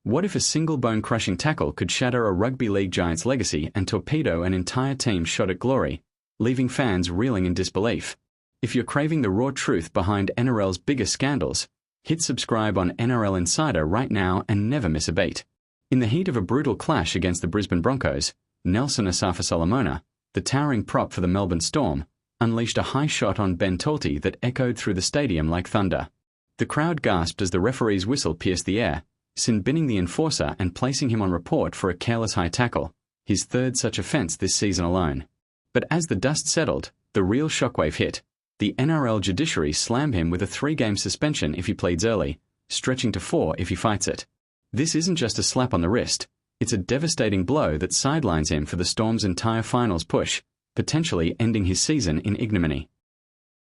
What if a single bone-crushing tackle could shatter a rugby league giant's legacy and torpedo an entire team's shot at glory, leaving fans reeling in disbelief? If you're craving the raw truth behind NRL's biggest scandals, hit subscribe on NRL Insider right now and never miss a beat. In the heat of a brutal clash against the Brisbane Broncos, Nelson Asofa-Solomona, the towering prop for the Melbourne Storm, unleashed a high shot on Ben Talty that echoed through the stadium like thunder. The crowd gasped as the referee's whistle pierced the air, sin binning the enforcer and placing him on report for a careless high tackle, his third such offence this season alone. But as the dust settled, the real shockwave hit. The NRL judiciary slammed him with a 3-game suspension if he pleads early, stretching to 4 if he fights it. This isn't just a slap on the wrist, it's a devastating blow that sidelines him for the Storm's entire finals push, potentially ending his season in ignominy.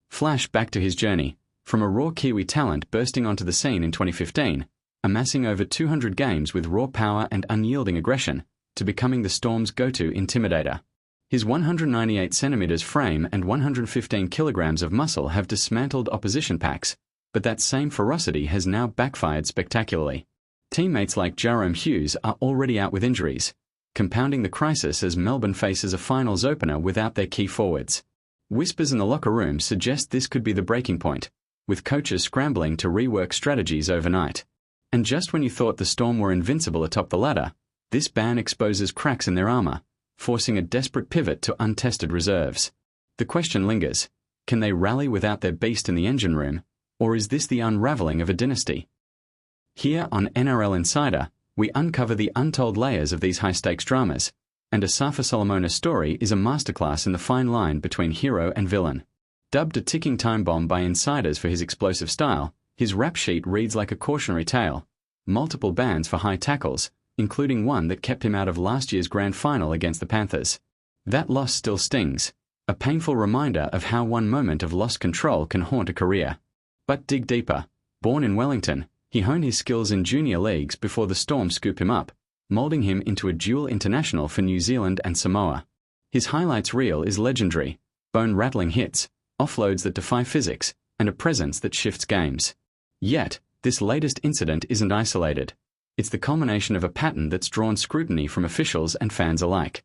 Flash back to his journey, from a raw Kiwi talent bursting onto the scene in 2015, amassing over 200 games with raw power and unyielding aggression, to becoming the Storm's go-to intimidator. His 198 centimeters frame and 115 kilograms of muscle have dismantled opposition packs, but that same ferocity has now backfired spectacularly. Teammates like Jahrome Hughes are already out with injuries, compounding the crisis as Melbourne faces a finals opener without their key forwards. Whispers in the locker room suggest this could be the breaking point, with coaches scrambling to rework strategies overnight. And just when you thought the Storm were invincible atop the ladder, this ban exposes cracks in their armor, forcing a desperate pivot to untested reserves. The question lingers, can they rally without their beast in the engine room, or is this the unraveling of a dynasty? Here on NRL Insider, we uncover the untold layers of these high-stakes dramas, and Asofa-Solomona's story is a masterclass in the fine line between hero and villain. Dubbed a ticking time bomb by insiders for his explosive style, his rap sheet reads like a cautionary tale. Multiple bans for high tackles, including one that kept him out of last year's grand final against the Panthers. That loss still stings, a painful reminder of how one moment of lost control can haunt a career. But dig deeper. Born in Wellington, he honed his skills in junior leagues before the Storm scooped him up, moulding him into a dual international for New Zealand and Samoa. His highlights reel is legendary, bone-rattling hits, offloads that defy physics, and a presence that shifts games. Yet, this latest incident isn't isolated. It's the culmination of a pattern that's drawn scrutiny from officials and fans alike.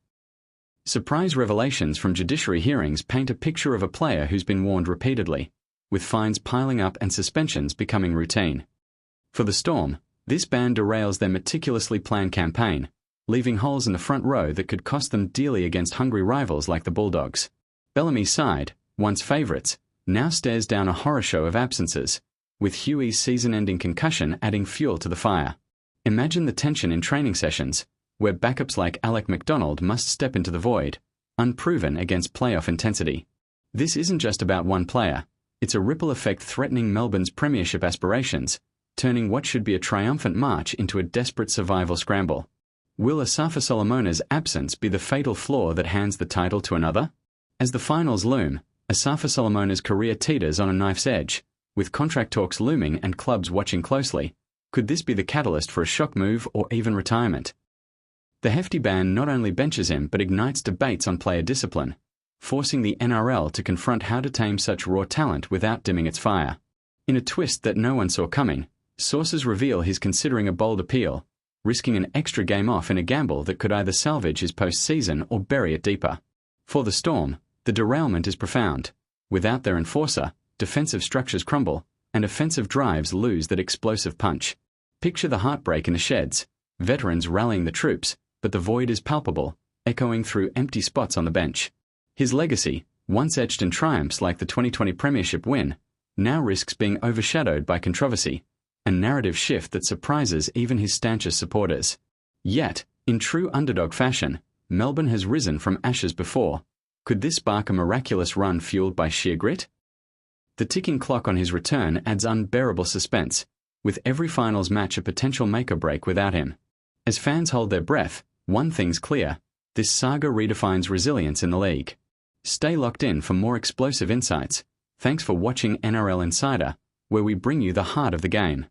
Surprise revelations from judiciary hearings paint a picture of a player who's been warned repeatedly, with fines piling up and suspensions becoming routine. For the Storm, this ban derails their meticulously planned campaign, leaving holes in the front row that could cost them dearly against hungry rivals like the Bulldogs. Bellamy's side, once favourites, now stares down a horror show of absences, with Huey's season-ending concussion adding fuel to the fire. Imagine the tension in training sessions, where backups like Alec McDonald must step into the void, unproven against playoff intensity. This isn't just about one player, it's a ripple effect threatening Melbourne's premiership aspirations, turning what should be a triumphant march into a desperate survival scramble. Will Asofa-Solomona's absence be the fatal flaw that hands the title to another? As the finals loom, Asofa-Solomona's career teeters on a knife's edge, with contract talks looming and clubs watching closely. Could this be the catalyst for a shock move or even retirement? The hefty ban not only benches him but ignites debates on player discipline, forcing the NRL to confront how to tame such raw talent without dimming its fire. In a twist that no one saw coming, sources reveal he's considering a bold appeal, risking an extra game off in a gamble that could either salvage his postseason or bury it deeper. For the Storm, the derailment is profound. Without their enforcer, defensive structures crumble, and offensive drives lose that explosive punch. Picture the heartbreak in the sheds, veterans rallying the troops, but the void is palpable, echoing through empty spots on the bench. His legacy, once etched in triumphs like the 2020 Premiership win, now risks being overshadowed by controversy, a narrative shift that surprises even his stanchest supporters. Yet, in true underdog fashion, Melbourne has risen from ashes before. Could this spark a miraculous run fueled by sheer grit? The ticking clock on his return adds unbearable suspense, with every finals match a potential make-or-break without him. As fans hold their breath, one thing's clear: this saga redefines resilience in the league. Stay locked in for more explosive insights. Thanks for watching NRL Insider, where we bring you the heart of the game.